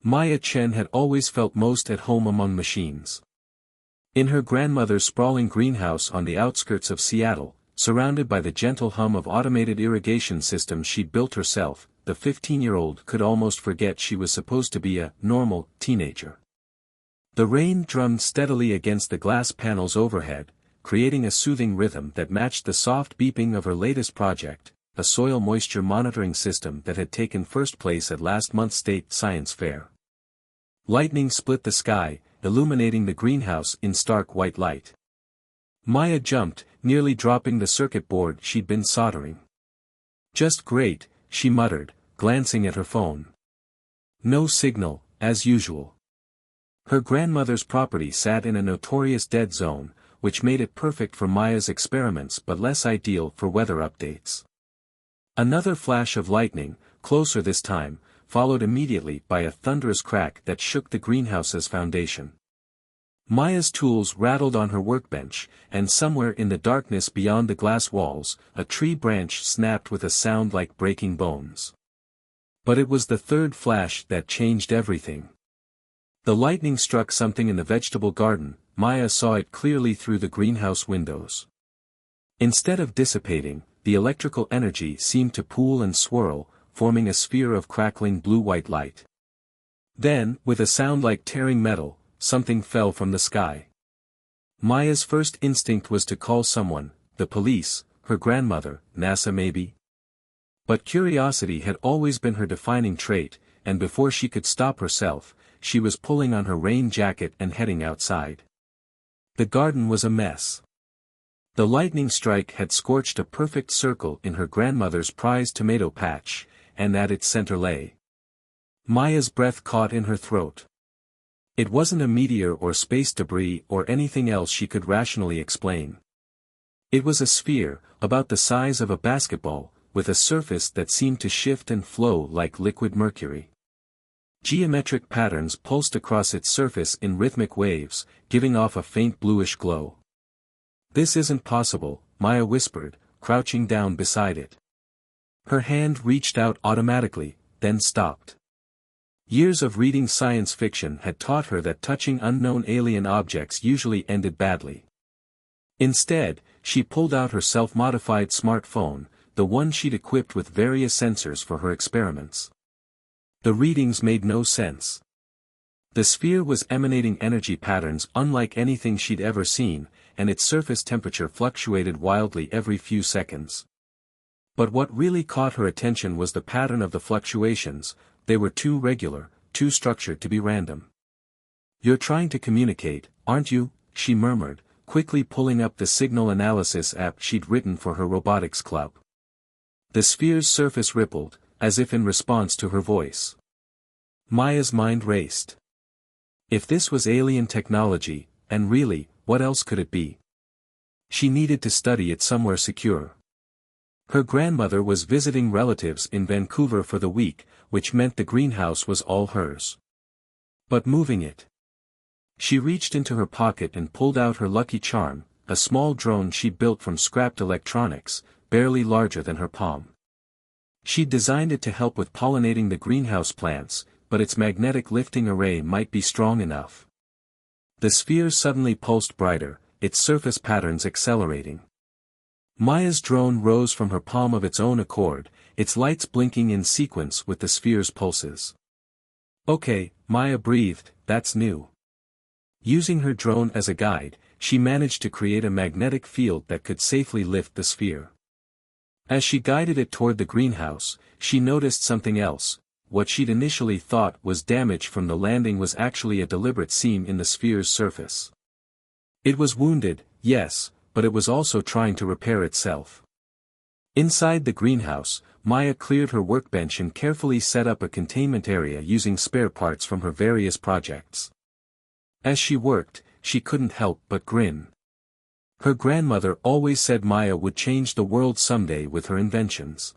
Maya Chen had always felt most at home among machines. In her grandmother's sprawling greenhouse on the outskirts of Seattle, surrounded by the gentle hum of automated irrigation systems she'd built herself, the 15-year-old could almost forget she was supposed to be a normal teenager. The rain drummed steadily against the glass panels overhead, creating a soothing rhythm that matched the soft beeping of her latest project, a soil moisture monitoring system that had taken first place at last month's state science fair. Lightning split the sky, illuminating the greenhouse in stark white light. Maya jumped, nearly dropping the circuit board she'd been soldering. "Just great," she muttered, glancing at her phone. No signal, as usual. Her grandmother's property sat in a notorious dead zone, which made it perfect for Maya's experiments but less ideal for weather updates. Another flash of lightning, closer this time, followed immediately by a thunderous crack that shook the greenhouse's foundation. Maya's tools rattled on her workbench, and somewhere in the darkness beyond the glass walls, a tree branch snapped with a sound like breaking bones. But it was the third flash that changed everything. The lightning struck something in the vegetable garden. Maya saw it clearly through the greenhouse windows. Instead of dissipating, the electrical energy seemed to pool and swirl, forming a sphere of crackling blue-white light. Then, with a sound like tearing metal, something fell from the sky. Maya's first instinct was to call someone, the police, her grandmother, NASA maybe. But curiosity had always been her defining trait, and before she could stop herself, she was pulling on her rain jacket and heading outside. The garden was a mess. The lightning strike had scorched a perfect circle in her grandmother's prized tomato patch, and at its center lay. Maya's breath caught in her throat. It wasn't a meteor or space debris or anything else she could rationally explain. It was a sphere, about the size of a basketball, with a surface that seemed to shift and flow like liquid mercury. Geometric patterns pulsed across its surface in rhythmic waves, giving off a faint bluish glow. "This isn't possible," Maya whispered, crouching down beside it. Her hand reached out automatically, then stopped. Years of reading science fiction had taught her that touching unknown alien objects usually ended badly. Instead, she pulled out her self-modified smartphone, the one she'd equipped with various sensors for her experiments. The readings made no sense. The sphere was emanating energy patterns unlike anything she'd ever seen, and its surface temperature fluctuated wildly every few seconds. But what really caught her attention was the pattern of the fluctuations. They were too regular, too structured to be random. "You're trying to communicate, aren't you?" she murmured, quickly pulling up the signal analysis app she'd written for her robotics club. The sphere's surface rippled, as if in response to her voice. Maya's mind raced. If this was alien technology, and really, what else could it be? She needed to study it somewhere secure. Her grandmother was visiting relatives in Vancouver for the week, which meant the greenhouse was all hers. But moving it. She reached into her pocket and pulled out her lucky charm, a small drone she'd built from scrapped electronics, barely larger than her palm. She'd designed it to help with pollinating the greenhouse plants, but its magnetic lifting array might be strong enough. The sphere suddenly pulsed brighter, its surface patterns accelerating. Maya's drone rose from her palm of its own accord, its lights blinking in sequence with the sphere's pulses. "Okay," Maya breathed, "that's new." Using her drone as a guide, she managed to create a magnetic field that could safely lift the sphere. As she guided it toward the greenhouse, she noticed something else. What she'd initially thought was damage from the landing was actually a deliberate seam in the sphere's surface. It was wounded, yes, but it was also trying to repair itself. Inside the greenhouse, Maya cleared her workbench and carefully set up a containment area using spare parts from her various projects. As she worked, she couldn't help but grin. Her grandmother always said Maya would change the world someday with her inventions.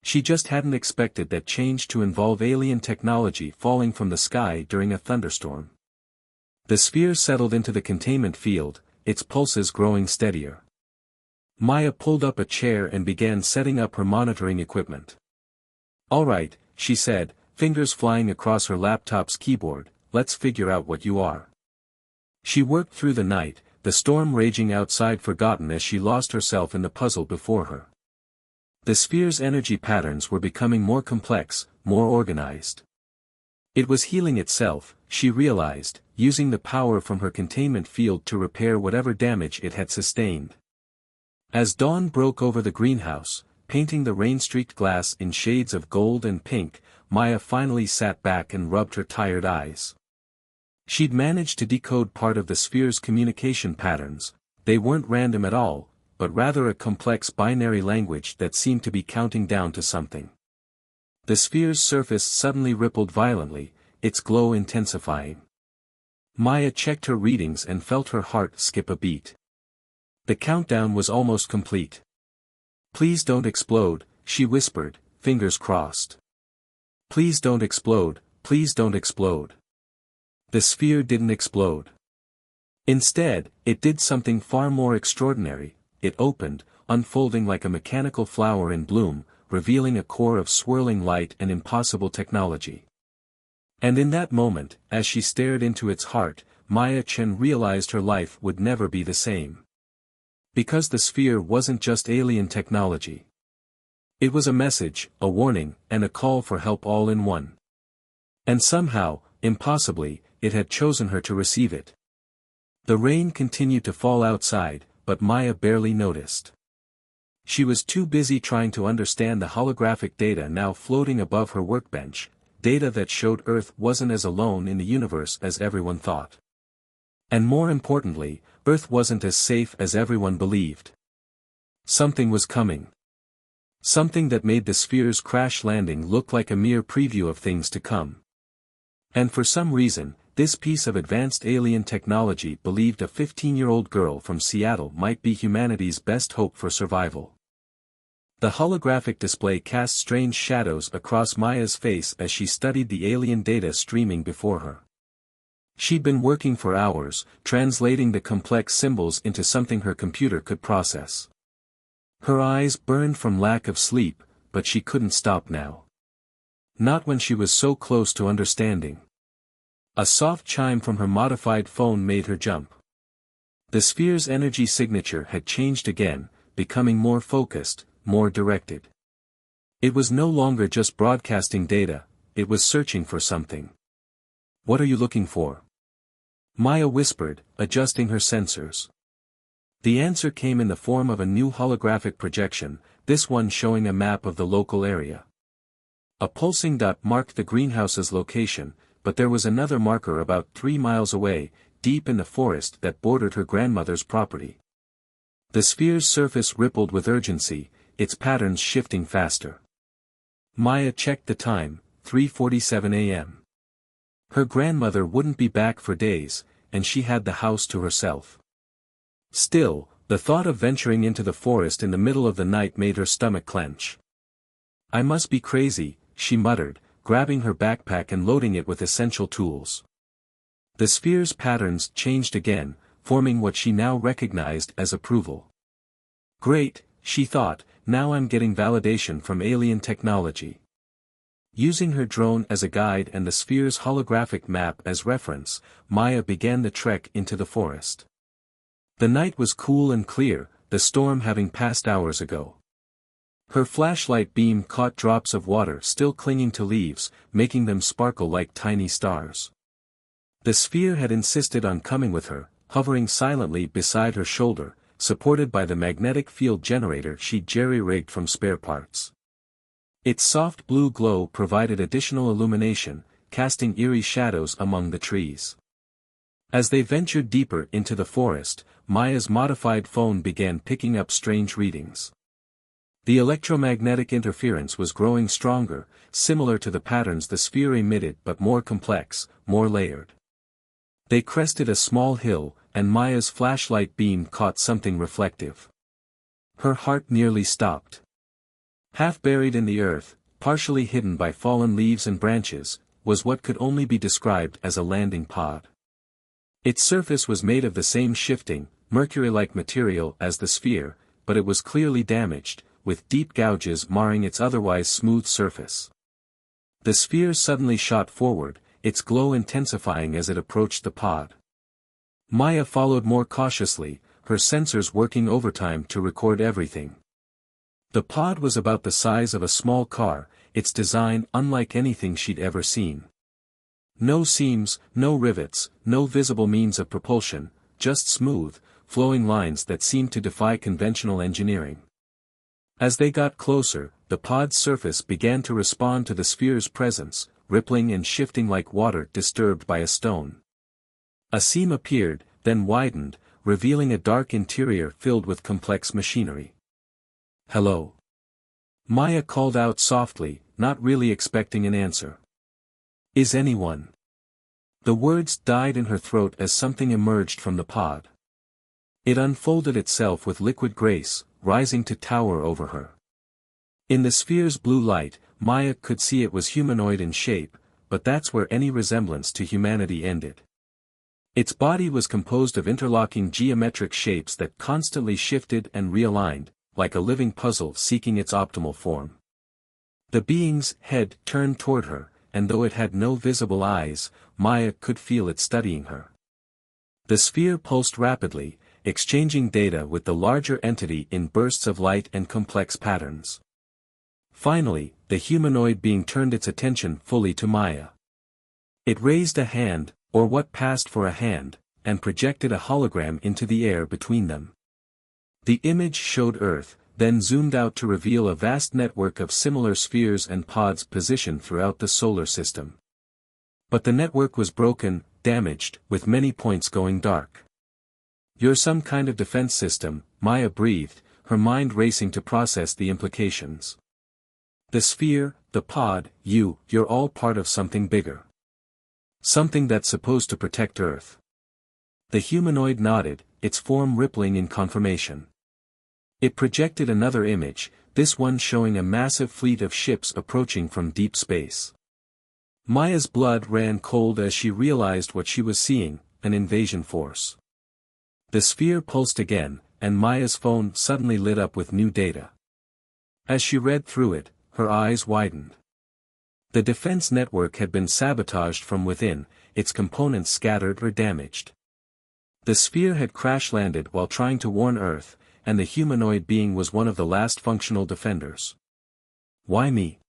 She just hadn't expected that change to involve alien technology falling from the sky during a thunderstorm. The sphere settled into the containment field, its pulses growing steadier. Maya pulled up a chair and began setting up her monitoring equipment. "All right," she said, fingers flying across her laptop's keyboard. "Let's figure out what you are." She worked through the night, the storm raging outside forgotten as she lost herself in the puzzle before her. The sphere's energy patterns were becoming more complex, more organized. It was healing itself, she realized, using the power from her containment field to repair whatever damage it had sustained. As dawn broke over the greenhouse, painting the rain-streaked glass in shades of gold and pink, Maya finally sat back and rubbed her tired eyes. She'd managed to decode part of the sphere's communication patterns. They weren't random at all, but rather a complex binary language that seemed to be counting down to something. The sphere's surface suddenly rippled violently, its glow intensifying. Maya checked her readings and felt her heart skip a beat. The countdown was almost complete. "Please don't explode," she whispered, fingers crossed. "Please don't explode, please don't explode." The sphere didn't explode. Instead, it did something far more extraordinary. It opened, unfolding like a mechanical flower in bloom, revealing a core of swirling light and impossible technology. And in that moment, as she stared into its heart, Maya Chen realized her life would never be the same. Because the sphere wasn't just alien technology. It was a message, a warning, and a call for help all in one. And somehow, impossibly, it had chosen her to receive it. The rain continued to fall outside, but Maya barely noticed. She was too busy trying to understand the holographic data now floating above her workbench, data that showed Earth wasn't as alone in the universe as everyone thought. And more importantly, Earth wasn't as safe as everyone believed. Something was coming. Something that made the sphere's crash landing look like a mere preview of things to come. And for some reason, this piece of advanced alien technology believed a 15-year-old girl from Seattle might be humanity's best hope for survival. The holographic display cast strange shadows across Maya's face as she studied the alien data streaming before her. She'd been working for hours, translating the complex symbols into something her computer could process. Her eyes burned from lack of sleep, but she couldn't stop now. Not when she was so close to understanding. A soft chime from her modified phone made her jump. The sphere's energy signature had changed again, becoming more focused, more directed. It was no longer just broadcasting data, it was searching for something. "What are you looking for?" Maya whispered, adjusting her sensors. The answer came in the form of a new holographic projection, this one showing a map of the local area. A pulsing dot marked the greenhouse's location, but there was another marker about 3 miles away, deep in the forest that bordered her grandmother's property. The sphere's surface rippled with urgency, its patterns shifting faster. Maya checked the time, 3:47 a.m. Her grandmother wouldn't be back for days, and she had the house to herself. Still, the thought of venturing into the forest in the middle of the night made her stomach clench. "I must be crazy," she muttered, grabbing her backpack and loading it with essential tools. The sphere's patterns changed again, forming what she now recognized as approval. "Great," she thought, "now I'm getting validation from alien technology." Using her drone as a guide and the sphere's holographic map as reference, Maya began the trek into the forest. The night was cool and clear, the storm having passed hours ago. Her flashlight beam caught drops of water still clinging to leaves, making them sparkle like tiny stars. The sphere had insisted on coming with her, hovering silently beside her shoulder, supported by the magnetic field generator she'd jerry-rigged from spare parts. Its soft blue glow provided additional illumination, casting eerie shadows among the trees. As they ventured deeper into the forest, Maya's modified phone began picking up strange readings. The electromagnetic interference was growing stronger, similar to the patterns the sphere emitted but more complex, more layered. They crested a small hill, and Maya's flashlight beam caught something reflective. Her heart nearly stopped. Half buried in the earth, partially hidden by fallen leaves and branches, was what could only be described as a landing pod. Its surface was made of the same shifting, mercury-like material as the sphere, but it was clearly damaged, with deep gouges marring its otherwise smooth surface. The sphere suddenly shot forward, its glow intensifying as it approached the pod. Maya followed more cautiously, her sensors working overtime to record everything. The pod was about the size of a small car, its design unlike anything she'd ever seen. No seams, no rivets, no visible means of propulsion, just smooth, flowing lines that seemed to defy conventional engineering. As they got closer, the pod's surface began to respond to the sphere's presence, rippling and shifting like water disturbed by a stone. A seam appeared, then widened, revealing a dark interior filled with complex machinery. "Hello." Maya called out softly, not really expecting an answer. "Is anyone?" The words died in her throat as something emerged from the pod. It unfolded itself with liquid grace, rising to tower over her. In the sphere's blue light, Maya could see it was humanoid in shape, but that's where any resemblance to humanity ended. Its body was composed of interlocking geometric shapes that constantly shifted and realigned, like a living puzzle seeking its optimal form. The being's head turned toward her, and though it had no visible eyes, Maya could feel it studying her. The sphere pulsed rapidly, exchanging data with the larger entity in bursts of light and complex patterns. Finally, the humanoid being turned its attention fully to Maya. It raised a hand, or what passed for a hand, and projected a hologram into the air between them. The image showed Earth, then zoomed out to reveal a vast network of similar spheres and pods positioned throughout the solar system. But the network was broken, damaged, with many points going dark. "You're some kind of defense system," Maya breathed, her mind racing to process the implications. "The sphere, the pod, you're all part of something bigger. Something that's supposed to protect Earth." The humanoid nodded, its form rippling in confirmation. It projected another image, this one showing a massive fleet of ships approaching from deep space. Maya's blood ran cold as she realized what she was seeing, an invasion force. The sphere pulsed again, and Maya's phone suddenly lit up with new data. As she read through it, her eyes widened. The defense network had been sabotaged from within, its components scattered or damaged. The sphere had crash-landed while trying to warn Earth, and the humanoid being was one of the last functional defenders. "Why me?"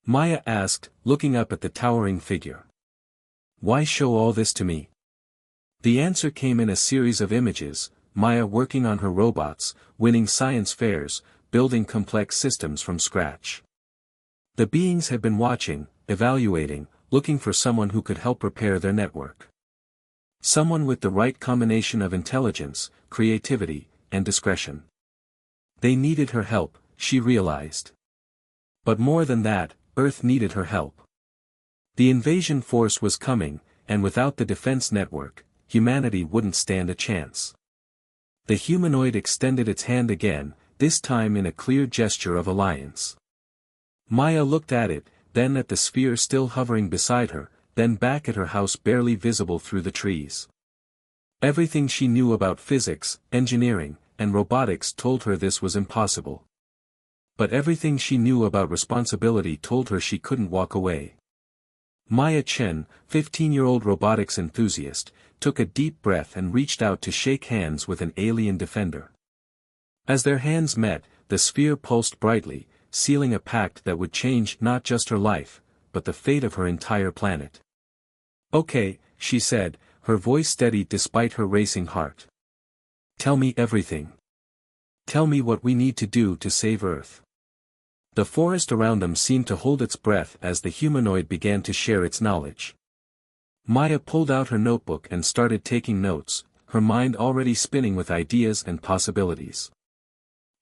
Maya asked, looking up at the towering figure. "Why show all this to me?" The answer came in a series of images, Maya working on her robots, winning science fairs, building complex systems from scratch. The beings had been watching, evaluating, looking for someone who could help repair their network. Someone with the right combination of intelligence, creativity, and discretion. They needed her help, she realized. But more than that, Earth needed her help. The invasion force was coming, and without the defense network, humanity wouldn't stand a chance. The humanoid extended its hand again, this time in a clear gesture of alliance. Maya looked at it, then at the sphere still hovering beside her, then back at her house barely visible through the trees. Everything she knew about physics, engineering, and robotics told her this was impossible. But everything she knew about responsibility told her she couldn't walk away. Maya Chen, 15-year-old robotics enthusiast, took a deep breath and reached out to shake hands with an alien defender. As their hands met, the sphere pulsed brightly, sealing a pact that would change not just her life, but the fate of her entire planet. "Okay," she said, her voice steady despite her racing heart. "Tell me everything. Tell me what we need to do to save Earth." The forest around them seemed to hold its breath as the humanoid began to share its knowledge. Maya pulled out her notebook and started taking notes, her mind already spinning with ideas and possibilities.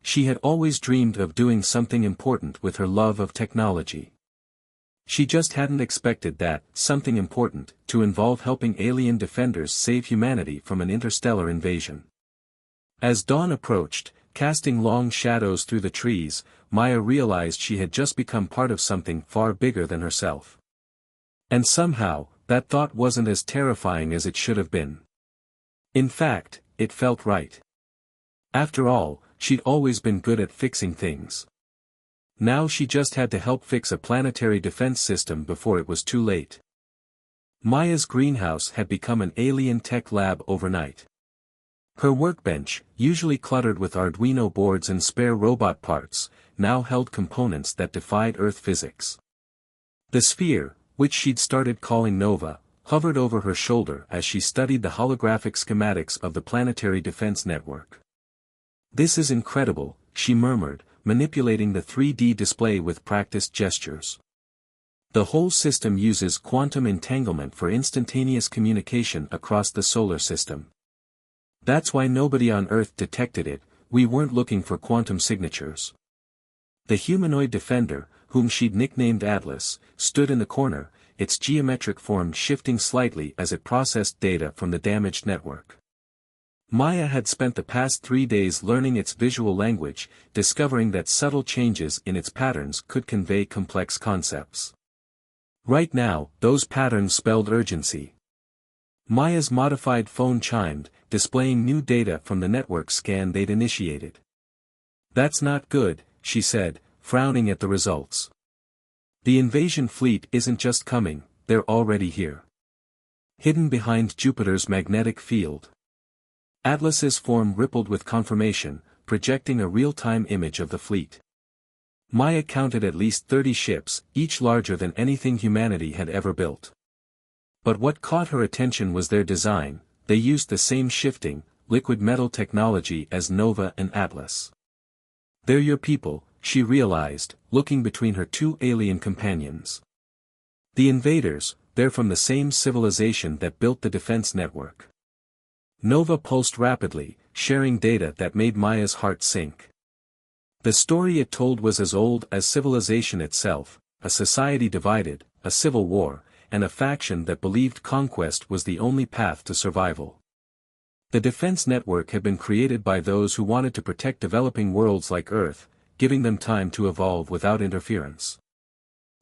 She had always dreamed of doing something important with her love of technology. She just hadn't expected that, something important, to involve helping alien defenders save humanity from an interstellar invasion. As dawn approached, casting long shadows through the trees, Maya realized she had just become part of something far bigger than herself. And somehow, that thought wasn't as terrifying as it should have been. In fact, it felt right. After all, she'd always been good at fixing things. Now she just had to help fix a planetary defense system before it was too late. Maya's greenhouse had become an alien tech lab overnight. Her workbench, usually cluttered with Arduino boards and spare robot parts, now held components that defied Earth physics. The sphere, which she'd started calling Nova, hovered over her shoulder as she studied the holographic schematics of the planetary defense network. "This is incredible," she murmured, manipulating the 3D display with practiced gestures. "The whole system uses quantum entanglement for instantaneous communication across the solar system. That's why nobody on Earth detected it, we weren't looking for quantum signatures." The humanoid defender, whom she'd nicknamed Atlas, stood in the corner, its geometric form shifting slightly as it processed data from the damaged network. Maya had spent the past 3 days learning its visual language, discovering that subtle changes in its patterns could convey complex concepts. Right now, those patterns spelled urgency. Maya's modified phone chimed, displaying new data from the network scan they'd initiated. "That's not good," she said, frowning at the results. "The invasion fleet isn't just coming, they're already here. Hidden behind Jupiter's magnetic field." Atlas's form rippled with confirmation, projecting a real-time image of the fleet. Maya counted at least 30 ships, each larger than anything humanity had ever built. But what caught her attention was their design. They used the same shifting, liquid metal technology as Nova and Atlas. "They're your people," she realized, looking between her two alien companions. "The invaders, they're from the same civilization that built the defense network." Nova pulsed rapidly, sharing data that made Maya's heart sink. The story it told was as old as civilization itself, a society divided, a civil war, and a faction that believed conquest was the only path to survival. The defense network had been created by those who wanted to protect developing worlds like Earth, giving them time to evolve without interference.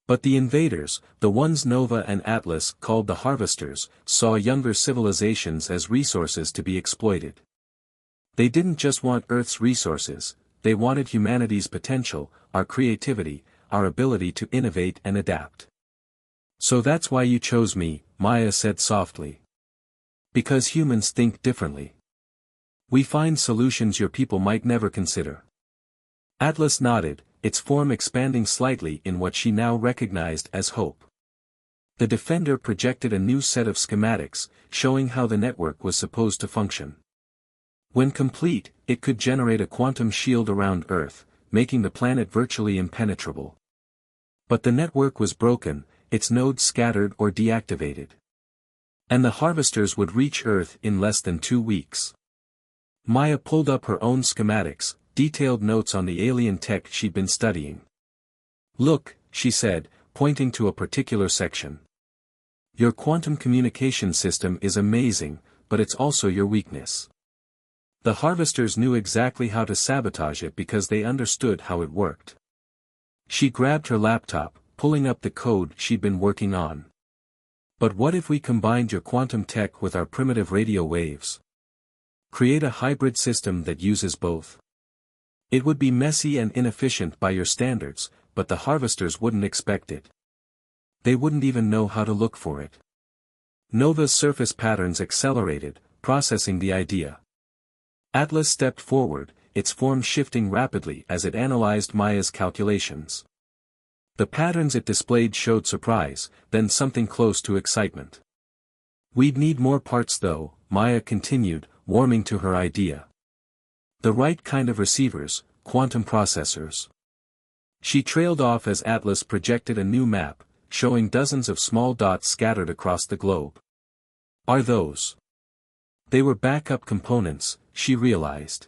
But the invaders, the ones Nova and Atlas called the Harvesters, saw younger civilizations as resources to be exploited. They didn't just want Earth's resources, they wanted humanity's potential, our creativity, our ability to innovate and adapt. "So that's why you chose me," Maya said softly. "Because humans think differently. We find solutions your people might never consider." Atlas nodded, its form expanding slightly in what she now recognized as hope. The defender projected a new set of schematics, showing how the network was supposed to function. When complete, it could generate a quantum shield around Earth, making the planet virtually impenetrable. But the network was broken, its nodes scattered or deactivated. And the harvesters would reach Earth in less than 2 weeks. Maya pulled up her own schematics, detailed notes on the alien tech she'd been studying. "Look," she said, pointing to a particular section. "Your quantum communication system is amazing, but it's also your weakness." The harvesters knew exactly how to sabotage it because they understood how it worked. She grabbed her laptop, pulling up the code she'd been working on. "But what if we combined your quantum tech with our primitive radio waves? Create a hybrid system that uses both. It would be messy and inefficient by your standards, but the harvesters wouldn't expect it. They wouldn't even know how to look for it." Nova's surface patterns accelerated, processing the idea. Atlas stepped forward, its form shifting rapidly as it analyzed Maya's calculations. The patterns it displayed showed surprise, then something close to excitement. "We'd need more parts though," Maya continued, warming to her idea. "The right kind of receivers, quantum processors." She trailed off as Atlas projected a new map, showing dozens of small dots scattered across the globe. "Are those?" They were backup components, she realized.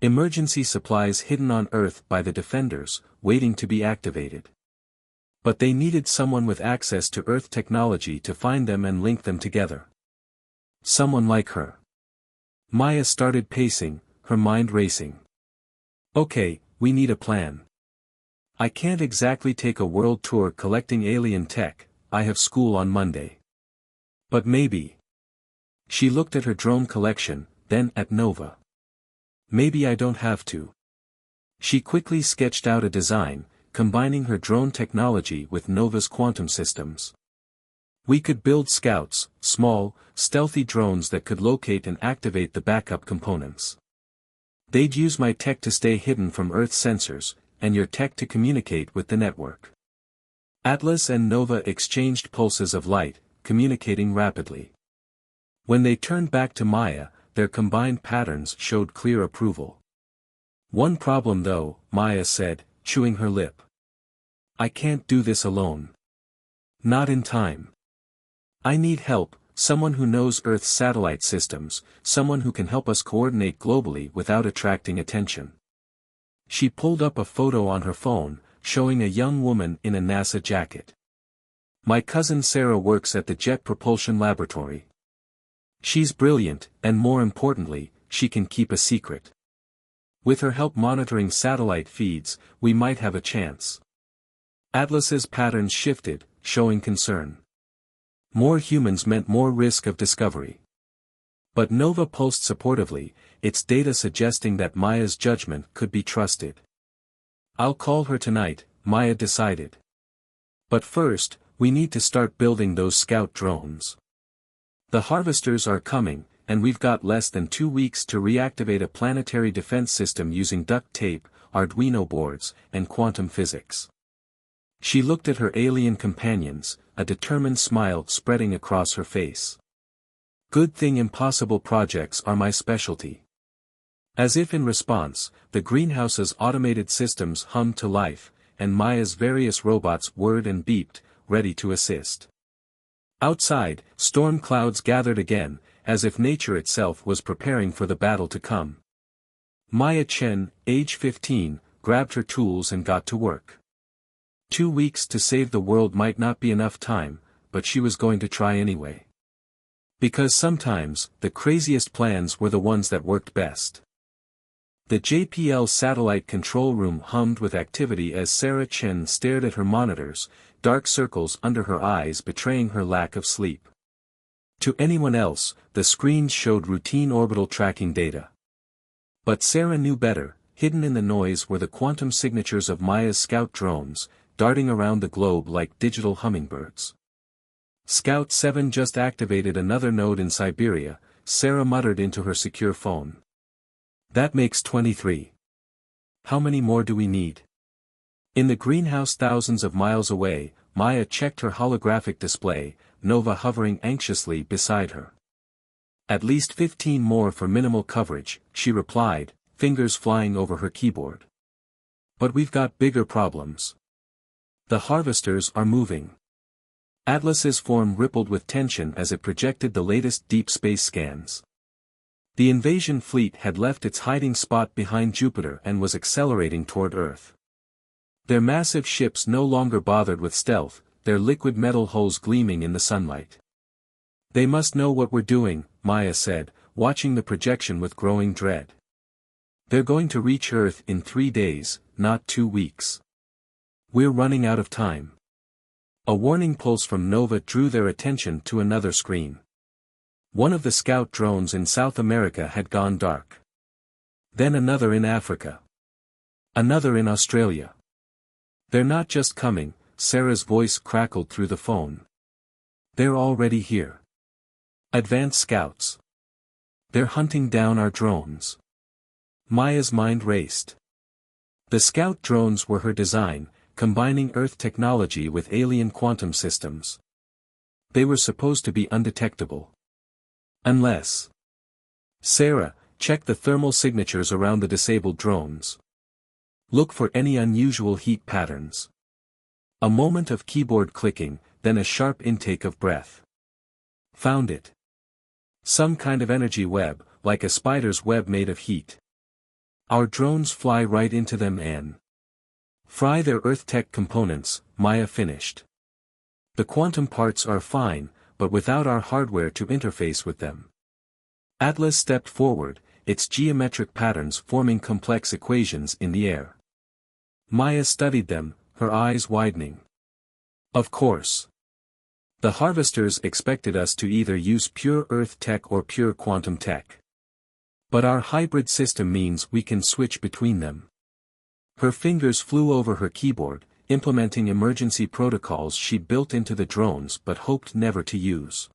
Emergency supplies hidden on Earth by the defenders, waiting to be activated. But they needed someone with access to Earth technology to find them and link them together. Someone like her. Maya started pacing, her mind racing. "Okay, we need a plan. I can't exactly take a world tour collecting alien tech, I have school on Monday. But maybe." She looked at her drone collection, then at Nova. "Maybe I don't have to." She quickly sketched out a design, combining her drone technology with Nova's quantum systems. We could build scouts, small, stealthy drones that could locate and activate the backup components. They'd use my tech to stay hidden from Earth's sensors, and your tech to communicate with the network. Atlas and Nova exchanged pulses of light, communicating rapidly. When they turned back to Maya, their combined patterns showed clear approval. One problem though, Maya said, chewing her lip. I can't do this alone. Not in time. I need help, someone who knows Earth's satellite systems, someone who can help us coordinate globally without attracting attention. She pulled up a photo on her phone, showing a young woman in a NASA jacket. My cousin Sarah works at the Jet Propulsion Laboratory. She's brilliant, and more importantly, she can keep a secret. With her help monitoring satellite feeds, we might have a chance. Atlas's patterns shifted, showing concern. More humans meant more risk of discovery. But Nova pulsed supportively, its data suggesting that Maya's judgment could be trusted. I'll call her tonight, Maya decided. But first, we need to start building those scout drones. The harvesters are coming, and we've got less than 2 weeks to reactivate a planetary defense system using duct tape, Arduino boards, and quantum physics. She looked at her alien companions, a determined smile spreading across her face. Good thing impossible projects are my specialty. As if in response, the greenhouse's automated systems hummed to life, and Maya's various robots whirred and beeped, ready to assist. Outside, storm clouds gathered again, as if nature itself was preparing for the battle to come. Maya Chen, age 15, grabbed her tools and got to work. 2 weeks to save the world might not be enough time, but she was going to try anyway. Because sometimes, the craziest plans were the ones that worked best. The JPL satellite control room hummed with activity as Sarah Chen stared at her monitors, dark circles under her eyes betraying her lack of sleep. To anyone else, the screens showed routine orbital tracking data. But Sarah knew better. Hidden in the noise were the quantum signatures of Maya's scout drones, darting around the globe like digital hummingbirds. Scout 7 just activated another node in Siberia, Sarah muttered into her secure phone. That makes 23. How many more do we need? In the greenhouse thousands of miles away, Maya checked her holographic display, Nova hovering anxiously beside her. At least 15 more for minimal coverage, she replied, fingers flying over her keyboard. But we've got bigger problems. The harvesters are moving. Atlas's form rippled with tension as it projected the latest deep space scans. The invasion fleet had left its hiding spot behind Jupiter and was accelerating toward Earth. Their massive ships no longer bothered with stealth, their liquid metal hulls gleaming in the sunlight. They must know what we're doing, Maya said, watching the projection with growing dread. They're going to reach Earth in 3 days, not 2 weeks. We're running out of time. A warning pulse from Nova drew their attention to another screen. One of the scout drones in South America had gone dark. Then another in Africa. Another in Australia. They're not just coming, Sarah's voice crackled through the phone. They're already here. Advanced scouts. They're hunting down our drones. Maya's mind raced. The scout drones were her design, combining Earth technology with alien quantum systems. They were supposed to be undetectable. Unless. Sarah, check the thermal signatures around the disabled drones. Look for any unusual heat patterns. A moment of keyboard clicking, then a sharp intake of breath. Found it. Some kind of energy web, like a spider's web made of heat. Our drones fly right into them and fry their Earth tech components, Maya finished. The quantum parts are fine, but without our hardware to interface with them. Atlas stepped forward, its geometric patterns forming complex equations in the air. Maya studied them, her eyes widening. Of course. The harvesters expected us to either use pure Earth tech or pure quantum tech. But our hybrid system means we can switch between them. Her fingers flew over her keyboard, implementing emergency protocols she'd built into the drones but hoped never to use.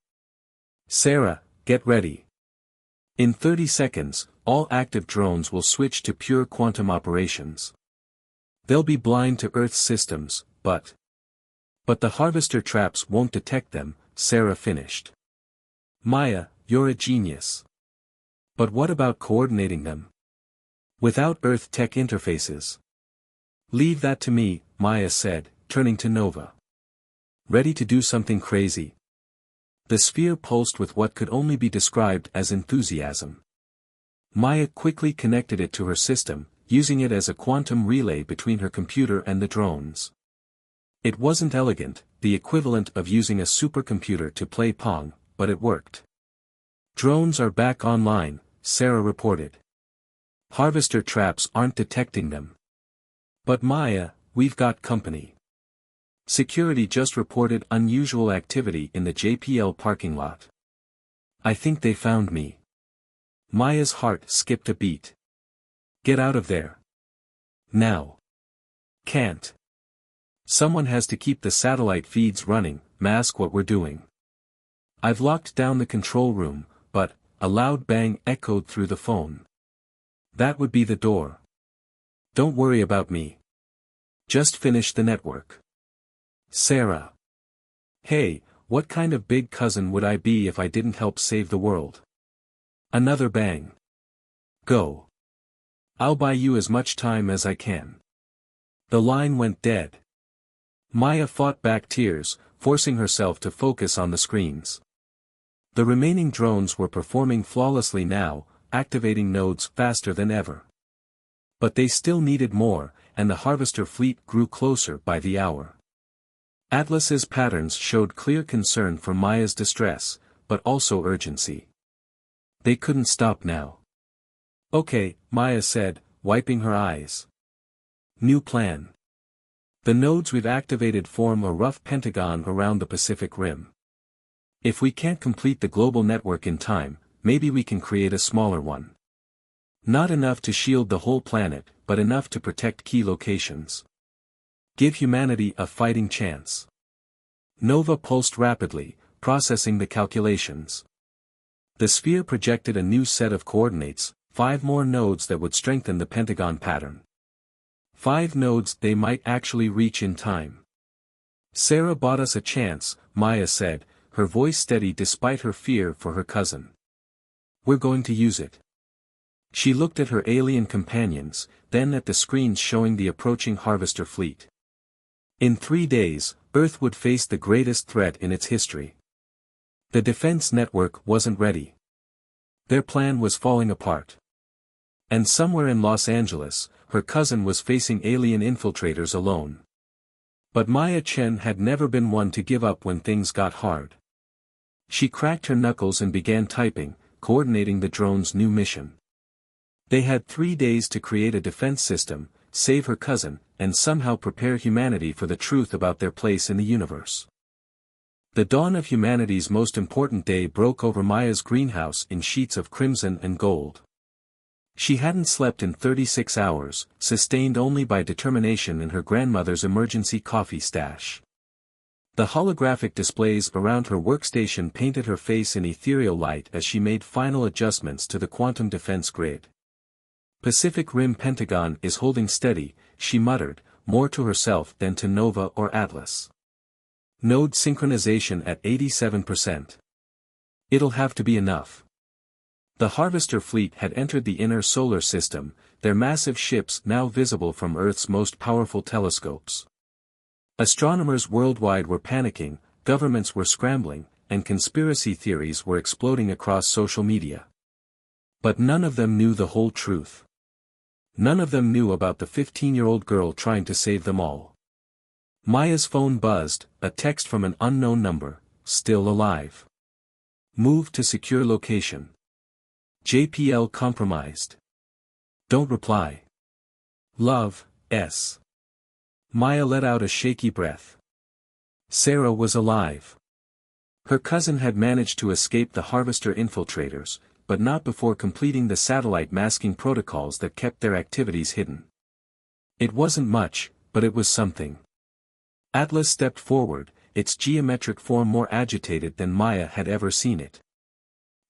Sarah, get ready. In 30 seconds, all active drones will switch to pure quantum operations. They'll be blind to Earth's systems, but the harvester traps won't detect them, Sarah finished. Maya, you're a genius. But what about coordinating them? Without Earth tech interfaces. Leave that to me, Maya said, turning to Nova. Ready to do something crazy? The sphere pulsed with what could only be described as enthusiasm. Maya quickly connected it to her system, using it as a quantum relay between her computer and the drones. It wasn't elegant, the equivalent of using a supercomputer to play Pong, but it worked. Drones are back online, Sarah reported. Harvester traps aren't detecting them. But Maya, we've got company. Security just reported unusual activity in the JPL parking lot. I think they found me. Maya's heart skipped a beat. Get out of there. Now. Can't. Someone has to keep the satellite feeds running, mask what we're doing. I've locked down the control room, but, a loud bang echoed through the phone. That would be the door. Don't worry about me. Just finish the network. Sarah. Hey, what kind of big cousin would I be if I didn't help save the world? Another bang. Go. I'll buy you as much time as I can. The line went dead. Maya fought back tears, forcing herself to focus on the screens. The remaining drones were performing flawlessly now, activating nodes faster than ever. But they still needed more, and the harvester fleet grew closer by the hour. Atlas's patterns showed clear concern for Maya's distress, but also urgency. They couldn't stop now. Okay, Maya said, wiping her eyes. New plan. The nodes we've activated form a rough pentagon around the Pacific Rim. If we can't complete the global network in time, maybe we can create a smaller one. Not enough to shield the whole planet, but enough to protect key locations. Give humanity a fighting chance. Nova pulsed rapidly, processing the calculations. The sphere projected a new set of coordinates, 5 more nodes that would strengthen the pentagon pattern. 5 nodes they might actually reach in time. Sarah bought us a chance, Maya said, her voice steady despite her fear for her cousin. We're going to use it. She looked at her alien companions, then at the screens showing the approaching harvester fleet. In 3 days, Earth would face the greatest threat in its history. The defense network wasn't ready. Their plan was falling apart. And somewhere in Los Angeles, her cousin was facing alien infiltrators alone. But Maya Chen had never been one to give up when things got hard. She cracked her knuckles and began typing, coordinating the drone's new mission. They had 3 days to create a defense system, save her cousin, and somehow prepare humanity for the truth about their place in the universe. The dawn of humanity's most important day broke over Maya's greenhouse in sheets of crimson and gold. She hadn't slept in 36 hours, sustained only by determination in her grandmother's emergency coffee stash. The holographic displays around her workstation painted her face in ethereal light as she made final adjustments to the quantum defense grid. Pacific Rim Pentagon is holding steady, she muttered, more to herself than to Nova or Atlas. Node synchronization at 87%. It'll have to be enough. The harvester fleet had entered the inner solar system, their massive ships now visible from Earth's most powerful telescopes. Astronomers worldwide were panicking, governments were scrambling, and conspiracy theories were exploding across social media. But none of them knew the whole truth. None of them knew about the 15-year-old girl trying to save them all. Maya's phone buzzed, a text from an unknown number, still alive. Move to secure location. JPL compromised. Don't reply. Love, S. Maya let out a shaky breath. Sarah was alive. Her cousin had managed to escape the harvester infiltrators, but not before completing the satellite masking protocols that kept their activities hidden. It wasn't much, but it was something. Atlas stepped forward, its geometric form more agitated than Maya had ever seen it.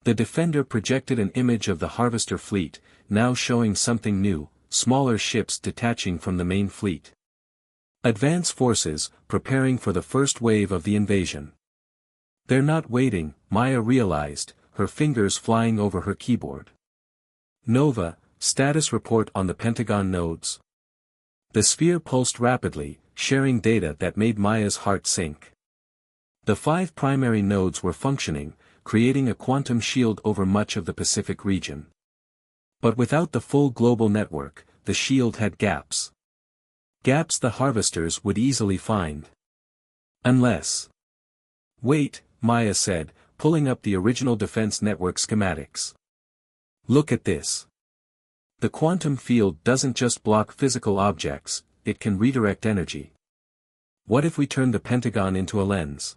The Defender projected an image of the Harvester fleet, now showing something new, smaller ships detaching from the main fleet. Advance forces, preparing for the first wave of the invasion. They're not waiting, Maya realized, her fingers flying over her keyboard. Nova, status report on the Pentagon nodes. The sphere pulsed rapidly, sharing data that made Maya's heart sink. The 5 primary nodes were functioning, creating a quantum shield over much of the Pacific region. But without the full global network, the shield had gaps. Gaps the harvesters would easily find. Unless. Wait, Maya said, pulling up the original defense network schematics. Look at this. The quantum field doesn't just block physical objects, it can redirect energy. What if we turn the Pentagon into a lens?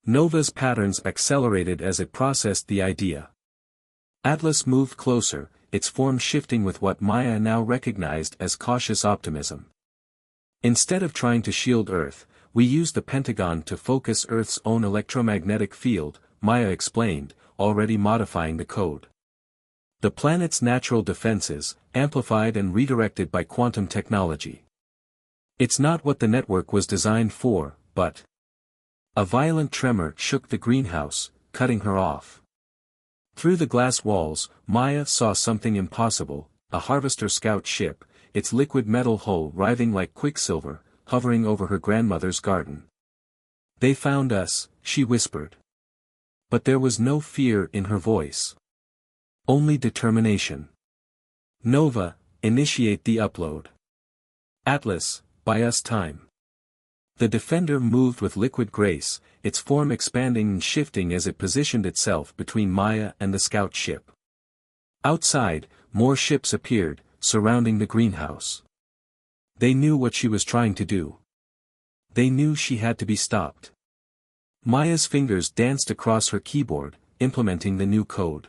Nova's patterns accelerated as it processed the idea. Atlas moved closer, its form shifting with what Maya now recognized as cautious optimism. Instead of trying to shield Earth, we use the Pentagon to focus Earth's own electromagnetic field, Maya explained, already modifying the code. The planet's natural defenses, amplified and redirected by quantum technology. It's not what the network was designed for, but... A violent tremor shook the greenhouse, cutting her off. Through the glass walls, Maya saw something impossible, a Harvester scout ship, its liquid metal hull writhing like quicksilver, hovering over her grandmother's garden. They found us, she whispered. But there was no fear in her voice. Only determination. Nova, initiate the upload. Atlas, buy us time. The Defender moved with liquid grace, its form expanding and shifting as it positioned itself between Maya and the scout ship. Outside, more ships appeared, surrounding the greenhouse. They knew what she was trying to do. They knew she had to be stopped. Maya's fingers danced across her keyboard, implementing the new code.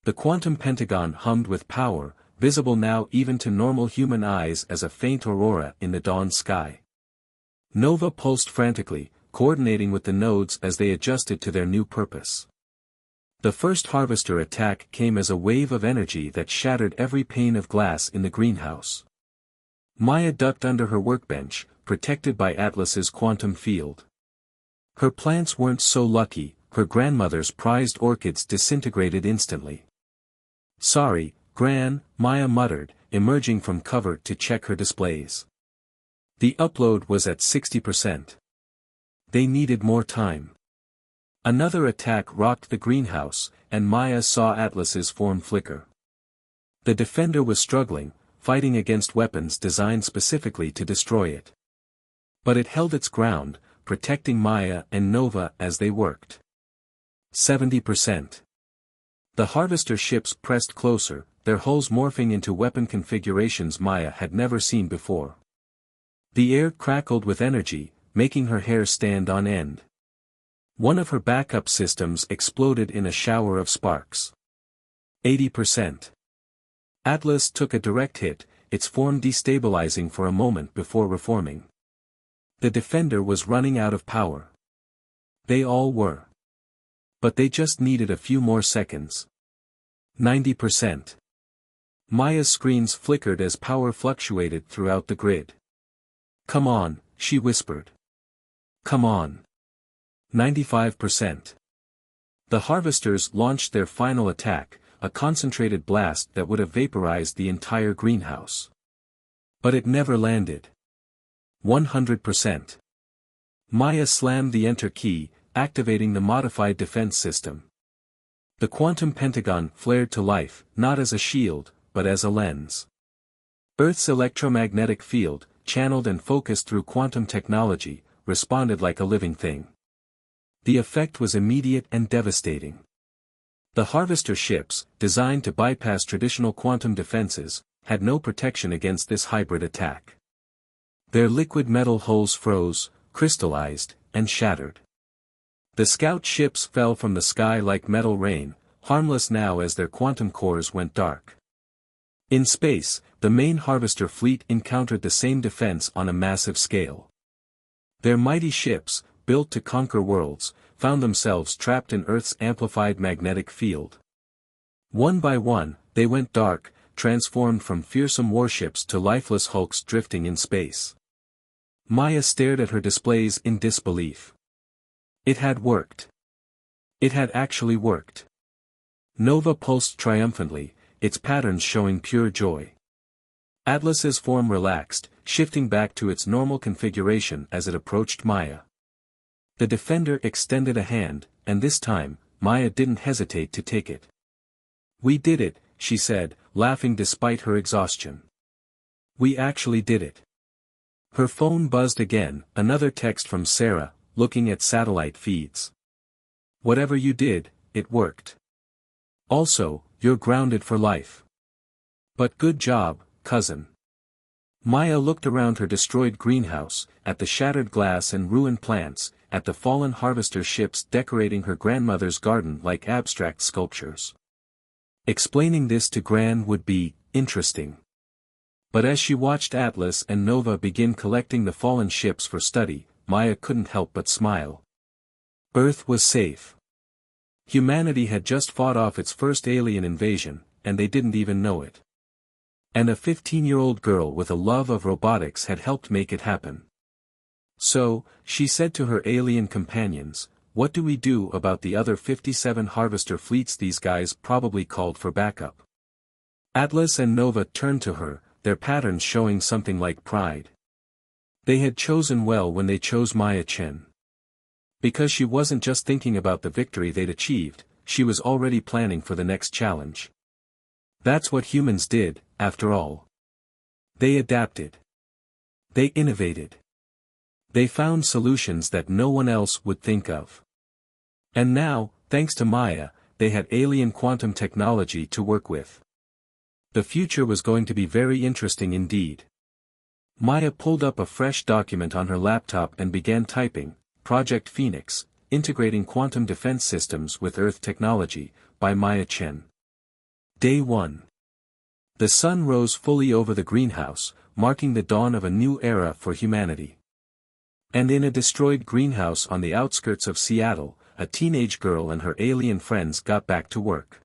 The quantum pentagon hummed with power, visible now even to normal human eyes as a faint aurora in the dawn sky. Nova pulsed frantically, coordinating with the nodes as they adjusted to their new purpose. The first Harvester attack came as a wave of energy that shattered every pane of glass in the greenhouse. Maya ducked under her workbench, protected by Atlas's quantum field. Her plants weren't so lucky, her grandmother's prized orchids disintegrated instantly. Sorry, Gran, Maya muttered, emerging from cover to check her displays. The upload was at 60%. They needed more time. Another attack rocked the greenhouse, and Maya saw Atlas's form flicker. The Defender was struggling, fighting against weapons designed specifically to destroy it. But it held its ground, protecting Maya and Nova as they worked. 70%. The Harvester ships pressed closer, their hulls morphing into weapon configurations Maya had never seen before. The air crackled with energy, making her hair stand on end. One of her backup systems exploded in a shower of sparks. 80%. Atlas took a direct hit, its form destabilizing for a moment before reforming. The Defender was running out of power. They all were. But they just needed a few more seconds. 90%. Maya's screens flickered as power fluctuated throughout the grid. Come on, she whispered. Come on. 95%. The Harvesters launched their final attack, a concentrated blast that would have vaporized the entire greenhouse. But it never landed. 100%. Maya slammed the enter key, activating the modified defense system. The quantum pentagon flared to life, not as a shield, but as a lens. Earth's electromagnetic field, channeled and focused through quantum technology, responded like a living thing. The effect was immediate and devastating. The Harvester ships, designed to bypass traditional quantum defenses, had no protection against this hybrid attack. Their liquid metal hulls froze, crystallized, and shattered. The scout ships fell from the sky like metal rain, harmless now as their quantum cores went dark. In space, the main harvester fleet encountered the same defense on a massive scale. Their mighty ships, built to conquer worlds, found themselves trapped in Earth's amplified magnetic field. One by one, they went dark, transformed from fearsome warships to lifeless hulks drifting in space. Maya stared at her displays in disbelief. It had worked. It had actually worked. Nova pulsed triumphantly, its patterns showing pure joy. Atlas's form relaxed, shifting back to its normal configuration as it approached Maya. The defender extended a hand, and this time, Maya didn't hesitate to take it. "We did it," she said, laughing despite her exhaustion. "We actually did it." Her phone buzzed again, another text from Sarah, looking at satellite feeds. "Whatever you did, it worked. Also, you're grounded for life. But good job, cousin." Maya looked around her destroyed greenhouse, at the shattered glass and ruined plants, at the fallen harvester ships decorating her grandmother's garden like abstract sculptures. Explaining this to Gran would be interesting. But as she watched Atlas and Nova begin collecting the fallen ships for study, Maya couldn't help but smile. Earth was safe. Humanity had just fought off its first alien invasion, and they didn't even know it. And a 15-year-old girl with a love of robotics had helped make it happen. "So," she said to her alien companions, "what do we do about the other 57 harvester fleets these guys probably called for backup?" Atlas and Nova turned to her, their patterns showing something like pride. They had chosen well when they chose Maya Chen. Because she wasn't just thinking about the victory they'd achieved, she was already planning for the next challenge. That's what humans did, after all. They adapted. They innovated. They found solutions that no one else would think of. And now, thanks to Maya, they had alien quantum technology to work with. The future was going to be very interesting indeed. Maya pulled up a fresh document on her laptop and began typing, "Project Phoenix, Integrating Quantum Defense Systems with Earth Technology," by Maya Chen. Day 1. The sun rose fully over the greenhouse, marking the dawn of a new era for humanity. And in a destroyed greenhouse on the outskirts of Seattle, a teenage girl and her alien friends got back to work.